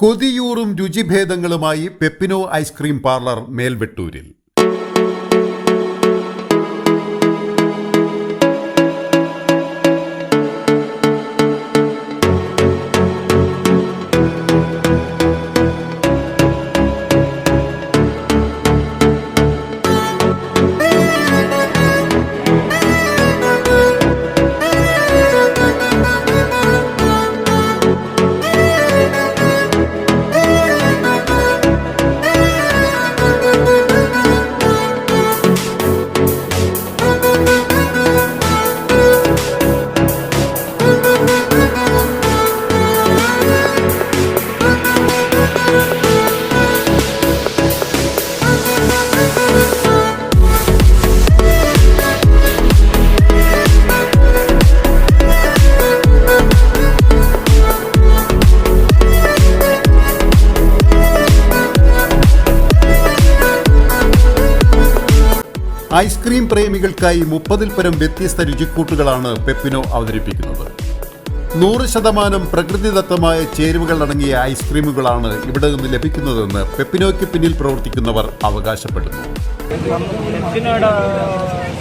കൊതിയൂറും രുചിഭേദങ്ങളുമായി pepino ice cream parlour മേൽവെട്ടൂരിൽ. Ice cream പ്രേമികൾക്കായി 30-ൽ പരം വ്യത്യസ്ത രുചിക്കൂട്ടുകളാണ് pepino അവതരിപ്പിക്കുന്നത്. 100% പ്രകൃതിദത്തമായ ചേരുവകൾ അടങ്ങിയ ഐസ്ക്രീമുകളാണ് ഇവിടെ നിന്ന് ലഭിക്കുന്നതെന്ന് പെപ്പിനോയ്ക്ക് പിന്നിൽ പ്രവർത്തിക്കുന്നവർ അവകാശപ്പെടുന്നു. പെപ്പിനോയുടെ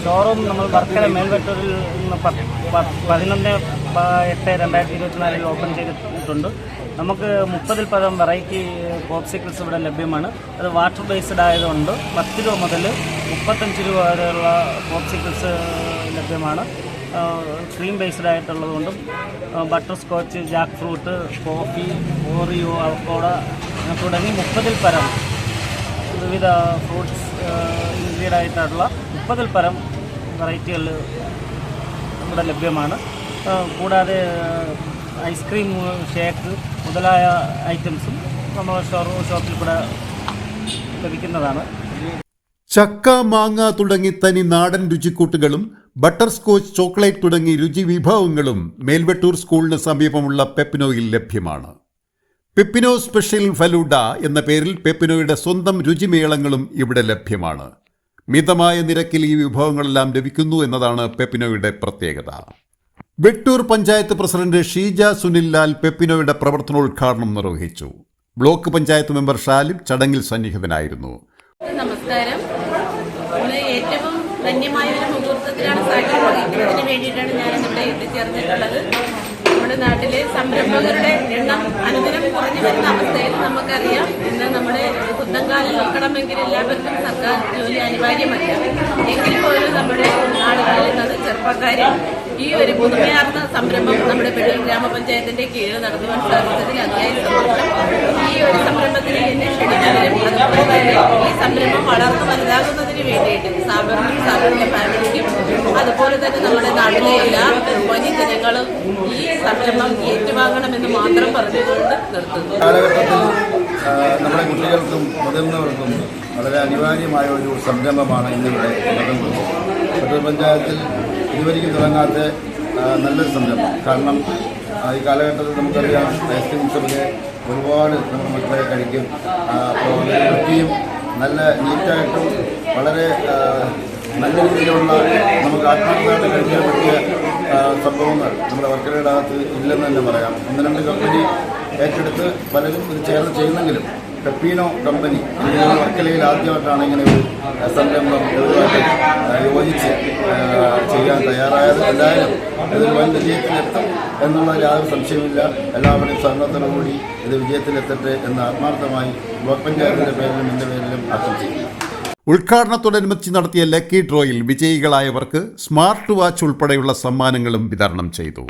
ഷോറൂം നമ്മൾ വർക്കല മേൽവെട്ടൂരിൽ 11/8/2024 ഓപ്പൺ ചെയ്തിട്ടുണ്ട്. നമുക്ക് 30-ൽ പരം വെറൈറ്റി പോപ്സിക്കിൾസ് ഇവിടെ ലഭ്യമാണ്. അത് വാട്ടർ ബേസ്ഡ് ആയതുകൊണ്ട് 10 രൂപ മുതൽ 35 രൂപ വരെയുള്ള പോപ്സിക്കിൾസ് ലഭ്യമാണ്. ക്രീം ബേസ്ഡ് ആയിട്ടുള്ളതുകൊണ്ടും butterscotch, jackfruit, coffee, Oreo, avocado തുടങ്ങി 30-ൽ പരം വിവിധ ഫ്രൂട്ട്സ് ഇൻക്ലൂഡ് ആയിട്ടുള്ള 30-ൽ പരം വെറൈറ്റികൾ ഇവിടെ ലഭ്യമാണ്. കൂടാതെ ഐസ്ക്രീം, ഷേക്ക് മുതലായ ഐറ്റംസും നമ്മുടെ ഷോപ്പിൽ കൂടെ ലഭിക്കുന്നതാണ്. ചക്ക, മാങ്ങ തുടങ്ങി തനി നാടൻ രുചിക്കൂട്ടുകളും ബട്ടർ സ്കോച്ച്, ചോക്ലേറ്റ് തുടങ്ങി രുചി വിഭവങ്ങളും മേൽവെട്ടൂർ സ്കൂളിന് സമീപമുള്ള പെപ്പിനോയിൽ ലഭ്യമാണ്. പെപ്പിനോ സ്പെഷ്യൽ ഫലൂഡ എന്ന പേരിൽ പെപ്പിനോയുടെ സ്വന്തം രുചിമേളങ്ങളും ഇവിടെ ലഭ്യമാണ്. മിതമായ നിരക്കിൽ ഈ വിഭവങ്ങളെല്ലാം ലഭിക്കുന്നു എന്നതാണ് പെപ്പിനോയുടെ പ്രത്യേകത. വെട്ടൂർ പഞ്ചായത്ത് പ്രസിഡന്റ് ഷീജ സുനിൽ ലാൽ പെപ്പിനോയുടെ പ്രവർത്തനോദ്ഘാടനം നിർവഹിച്ചു. ബ്ലോക്ക് പഞ്ചായത്ത് മെമ്പർ ഷാലിം ചടങ്ങിൽ സന്നിഹിതനായിരുന്നു. നമസ്കാരം. ഏറ്റവും ധന്യമായ ഒരു മുഹൂർത്തത്തിലാണ് സാക്ഷ്യം വഹിക്കുന്നതിന് വേണ്ടിയിട്ടാണ് ഞാനിവിടെ എത്തിച്ചേർന്നിട്ടുള്ളത്. നമ്മുടെ നാട്ടിലെ സംരംഭകരുടെ എണ്ണം അനുദിനം കുറഞ്ഞു വരുന്ന അവസ്ഥയിൽ നമുക്കറിയാം, ഇന്ന് നമ്മുടെ സ്വന്തം കാലിൽ നിൽക്കണമെങ്കിൽ എല്ലാവർക്കും സർക്കാർ ജോലി അനിവാര്യമല്ല. എങ്കിൽ പോലും നമ്മുടെ നാടുകളിൽ നിന്ന് ചെറുപ്പക്കാരെ ഈ ഒരു പുതുമയാർന്ന സംരംഭം നമ്മുടെ വെട്ടൂർ ഗ്രാമപഞ്ചായത്തിന്റെ കീഴിൽ നടത്തുവാൻ സാധിച്ചതിൽ അതിയായ സന്തോഷം. ഈ ഒരു സംരംഭത്തിന് എന്നെ ക്ഷണിച്ചതിലും അതുപോലെ തന്നെ ഈ സംരംഭം വളർന്നു വലുതാകുന്നതിന് വേണ്ടിയിട്ട് സാധാരണ ഫാമിലിക്കും അതുപോലെ തന്നെ നമ്മുടെ നാട്ടിലെ എല്ലാ വന്യജനങ്ങളും ഈ സംരംഭം ഏറ്റുവാങ്ങണമെന്ന് മാത്രം പറഞ്ഞുകൊണ്ട് നിർത്തുന്നു. കാലഘട്ടത്തിൽ നമ്മുടെ കുട്ടികൾക്കും മുതിർന്നവർക്കും വളരെ അനിവാര്യമായ ഒരു സംരംഭമാണ് ഇന്നിവിടെ നടക്കുന്നത്. വെട്ടൂർ പഞ്ചായത്തിൽ ഇതുവരെയും തുടങ്ങാത്ത നല്ലൊരു സംരംഭം. കാരണം ഈ കാലഘട്ടത്തിൽ നമുക്കറിയാം, ഐസ്ക്രീംസൊക്കെ ഒരുപാട് നമ്മുടെ മക്കളെ കഴിക്കും. അപ്പോൾ വൃത്തിയും നല്ല നീറ്റായിട്ടും വളരെ നല്ല രീതിയിലുള്ള നമുക്ക് ആത്മാർത്ഥമായിട്ട് കഴിക്കാൻ പറ്റിയ സംഭവങ്ങൾ നമ്മുടെ വർക്കലയുടെ അകത്ത് ഇല്ലെന്ന് തന്നെ പറയാം. 1-2 കമ്പനി ഏറ്റെടുത്ത് പലരും ഇത് ചേർന്ന് ചെയ്യുന്നെങ്കിലും പെപ്പിനോ കമ്പനി വർക്കലയിൽ ആദ്യമായിട്ടാണ് ഇങ്ങനെ ഒരു സംരംഭം യോജിച്ച് ചെയ്യാൻ തയ്യാറായത്. എന്തായാലും ഇത് വൻ വിജയത്തിലെത്തും എന്നുള്ള യാതൊരു സംശയമില്ല. എല്ലാവരുടെയും സഹകരണത്തോടുകൂടി ഇത് വിജയത്തിലെത്തട്ടെ എന്ന് ആത്മാർത്ഥമായി ബ്ലോക്ക് പഞ്ചായത്തിന്റെ പേരിലും എന്റെ പേരിലും ആശംസിക്കുന്നു. ഉദ്ഘാടനത്തോടനുബന്ധിച്ച് നടത്തിയ ലക്കി ഡ്രോയിൽ വിജയികളായവർക്ക് സ്മാർട്ട് വാച്ച് ഉൾപ്പെടെയുള്ള സമ്മാനങ്ങളും വിതരണം ചെയ്തു.